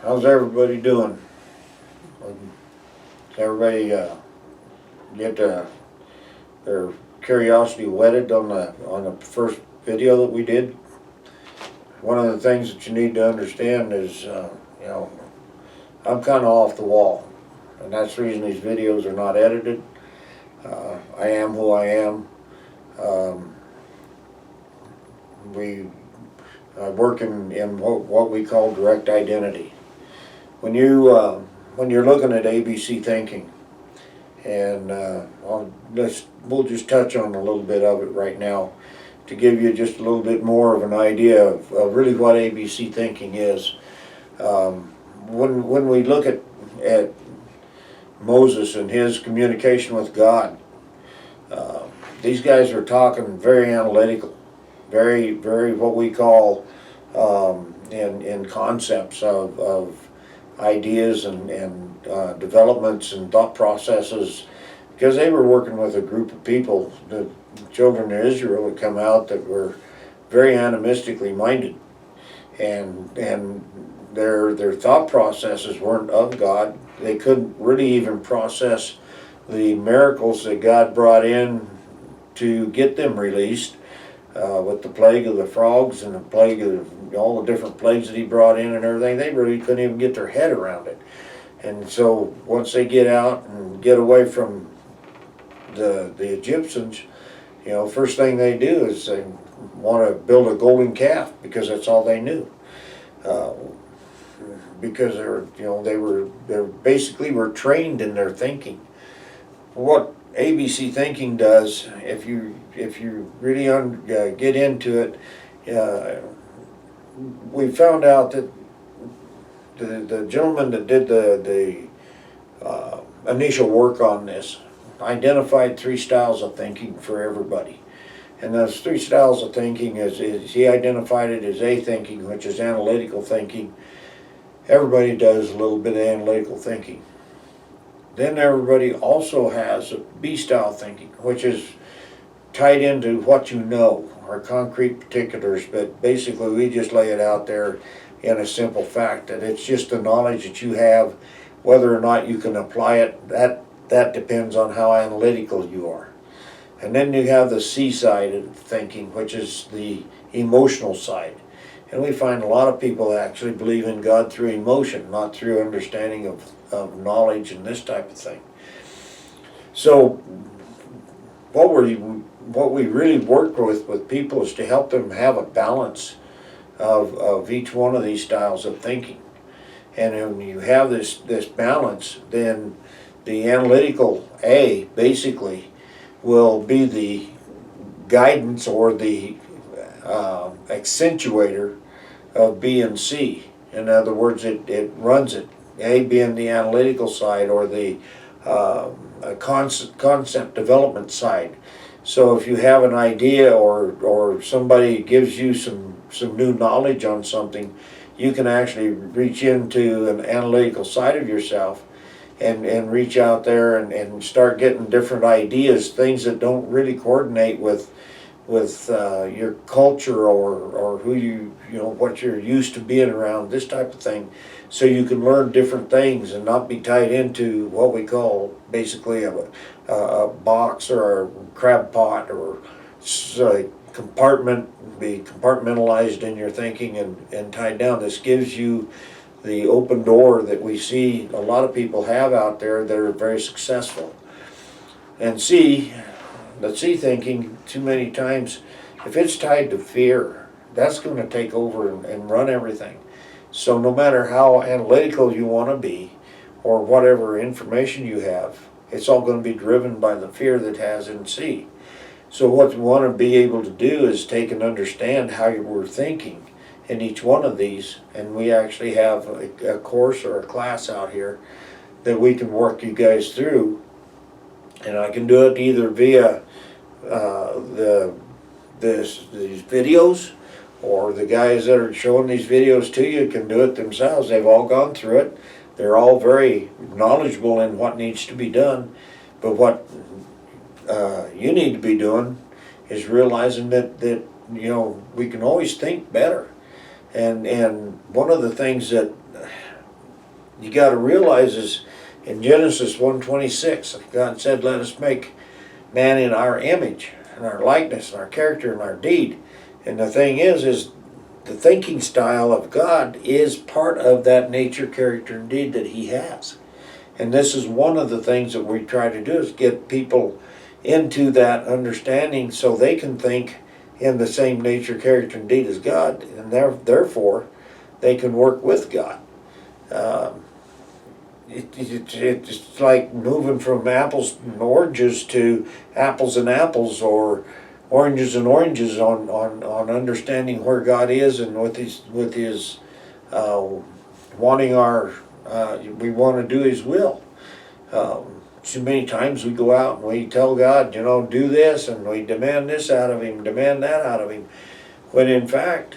How's everybody doing? Does everybody get their curiosity whetted on the first video that we did? One of the things that you need to understand is, I'm kind of off the wall, and that's the reason these videos are not edited. I am who I am. Um, we work in what we call direct identity. When you're looking at ABC thinking, and we'll just touch on a little bit of it right now to give you just a little bit more of an idea of really what ABC thinking is. When we look at Moses and his communication with God, these guys are talking very analytical, very what we call in concepts of ideas and developments and thought processes, because they were working with a group of people, the children of Israel, had come out that were very animistically minded, and their thought processes weren't of God. They couldn't really even process the miracles that God brought in to get them released, with the plague of the frogs and the plague of all the different plagues that he brought in and everything. They really couldn't even get their head around it. And so once they get out and get away from the Egyptians, first thing they do is they want to build a golden calf, because that's all they knew. Because they basically were trained in their thinking. What ABC thinking does, if you really get into it, we found out that the gentleman that did the initial work on this identified three styles of thinking for everybody. And those three styles of thinking is he identified it as A thinking, which is analytical thinking. Everybody does a little bit of analytical thinking. Then everybody also has a B style thinking, which is tied into what you know, or concrete particulars, but basically we just lay it out there in a simple fact that it's just the knowledge that you have. Whether or not you can apply it, that depends on how analytical you are. And then you have the C side of thinking, which is the emotional side. And we find a lot of people actually believe in God through emotion, not through understanding of knowledge and this type of thing. So what we really work with people is to help them have a balance of each one of these styles of thinking. And when you have this balance, then the analytical A basically will be the guidance or the accentuator of B and C. In other words, it runs it. A being the analytical side, or the concept development side. So if you have an idea, or somebody gives you some new knowledge on something, you can actually reach into an analytical side of yourself and reach out there and start getting different ideas, things that don't really coordinate with your culture or who what you're used to being around, this type of thing. So you can learn different things and not be tied into what we call basically a box or a crab pot, or a compartment, be compartmentalized in your thinking and tied down. This gives you the open door that we see a lot of people have out there that are very successful. And the C thinking, too many times, if it's tied to fear, that's going to take over and run everything. So no matter how analytical you want to be, or whatever information you have, it's all going to be driven by the fear that has in C. So what you want to be able to do is take and understand how you were thinking in each one of these. And we actually have a course or a class out here that we can work you guys through. And I can do it either via these videos, or the guys that are showing these videos to you can do it themselves. They've all gone through it. They're all very knowledgeable in what needs to be done. But what you need to be doing is realizing that we can always think better. And one of the things that you got to realize is in Genesis 1:26, God said, "Let us make man in our image, and our likeness, and our character, and our deed." And the thing is the thinking style of God is part of that nature, character, and deed that He has. And this is one of the things that we try to do is get people into that understanding so they can think in the same nature, character, and deed as God, and therefore they can work with God. It's like moving from apples and oranges to apples and apples, or oranges and oranges on understanding where God is, and with his wanting our we want to do His will. So many times we go out and we tell God, do this, and we demand this out of Him, demand that out of Him, when in fact,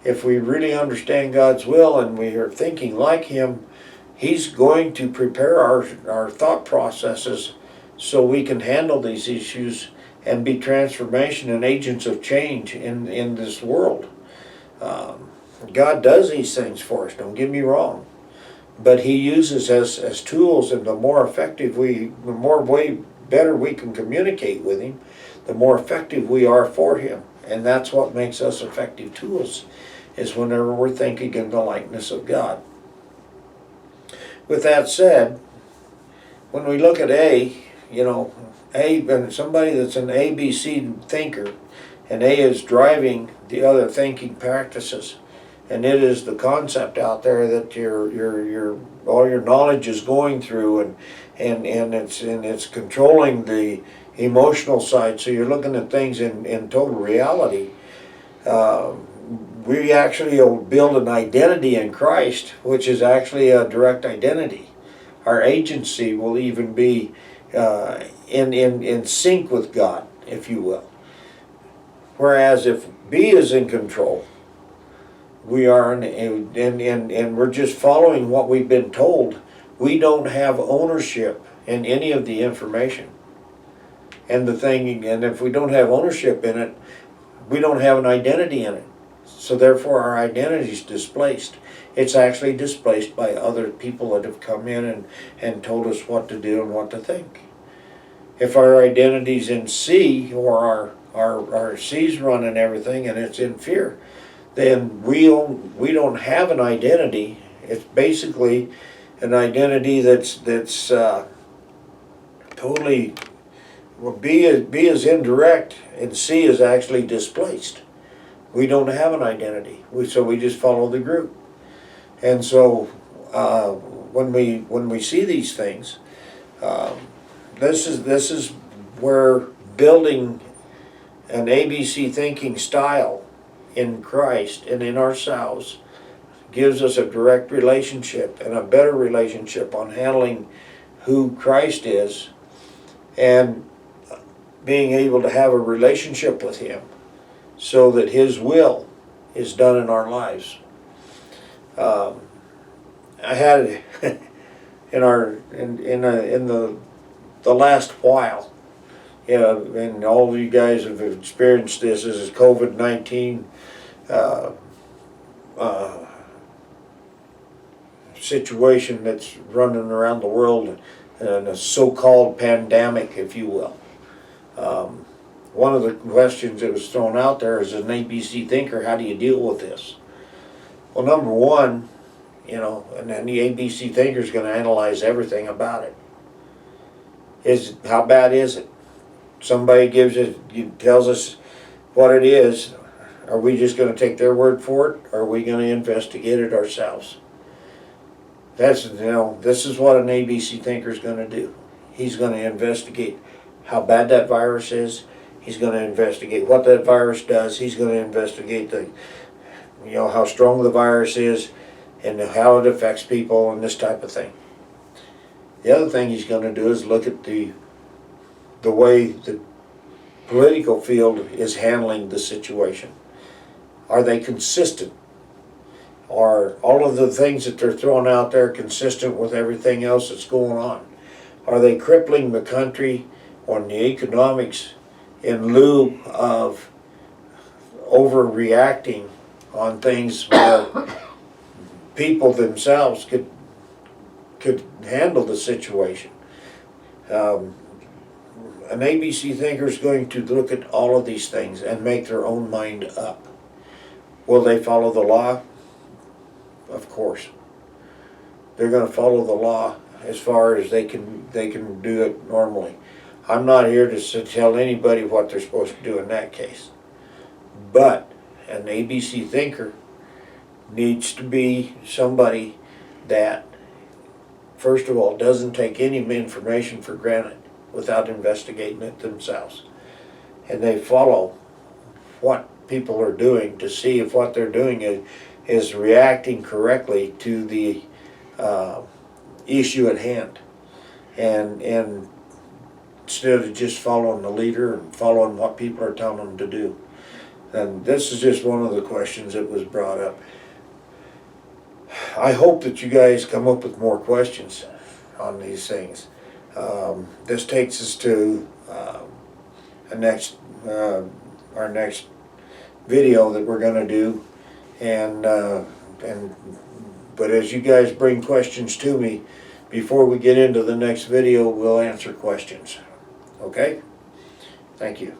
if we really understand God's will and we are thinking like Him, He's going to prepare our thought processes so we can handle these issues and be transformation and agents of change in this world. God does these things for us, don't get me wrong, but He uses us as tools, and the more better we can communicate with Him, the more effective we are for Him. And that's what makes us effective tools, is whenever we're thinking in the likeness of God. With that said, when we look at and somebody that's an ABC thinker, and A is driving the other thinking practices, and it is the concept out there that your all your knowledge is going through, and it's controlling the emotional side. So you're looking at things in total reality. We actually build an identity in Christ, which is actually a direct identity. Our agency will even be in sync with God, if you will. Whereas if B is in control, we are, and we're just following what we've been told. We don't have ownership in any of the information. And if we don't have ownership in it, we don't have an identity in it. So therefore our identity is displaced. It's actually displaced by other people that have come in and told us what to do and what to think. If our identity's in C, or our C's running everything, and it's in fear, then we don't have an identity. It's basically an identity that's totally, well, B is indirect, and C is actually displaced. We don't have an identity. So we just follow the group. And so when we see these things, this is where building an ABC thinking style in Christ and in ourselves gives us a direct relationship and a better relationship on handling who Christ is, and being able to have a relationship with Him so that His will is done in our lives. I had in the last while, and all of you guys have experienced this, is COVID-19 situation that's running around the world, and a so-called pandemic, if you will. One of the questions that was thrown out there is, as an ABC thinker, how do you deal with this? Well, number one, and then the ABC thinker is going to analyze everything about it. How bad is it? Somebody tells us what it is. Are we just going to take their word for it, or are we going to investigate it ourselves? This is what an ABC thinker is going to do. He's going to investigate how bad that virus is. He's going to investigate what that virus does. He's going to investigate how strong the virus is and how it affects people and this type of thing. The other thing he's going to do is look at the way the political field is handling the situation. Are they consistent? Are all of the things that they're throwing out there consistent with everything else that's going on? Are they crippling the country on the economics in lieu of overreacting on things where people themselves could handle the situation. An ABC thinker is going to look at all of these things and make their own mind up. Will they follow the law? Of course. They're going to follow the law as far as they can do it normally. I'm not here to tell anybody what they're supposed to do in that case. But an ABC thinker needs to be somebody that, first of all, doesn't take any information for granted without investigating it themselves. And they follow what people are doing to see if what they're doing is reacting correctly to the issue at hand. And instead of just following the leader and following what people are telling them to do. And this is just one of the questions that was brought up. I hope that you guys come up with more questions on these things. This takes us to our next video that we're going to do, but as you guys bring questions to me, before we get into the next video, we'll answer questions. Okay? Thank you.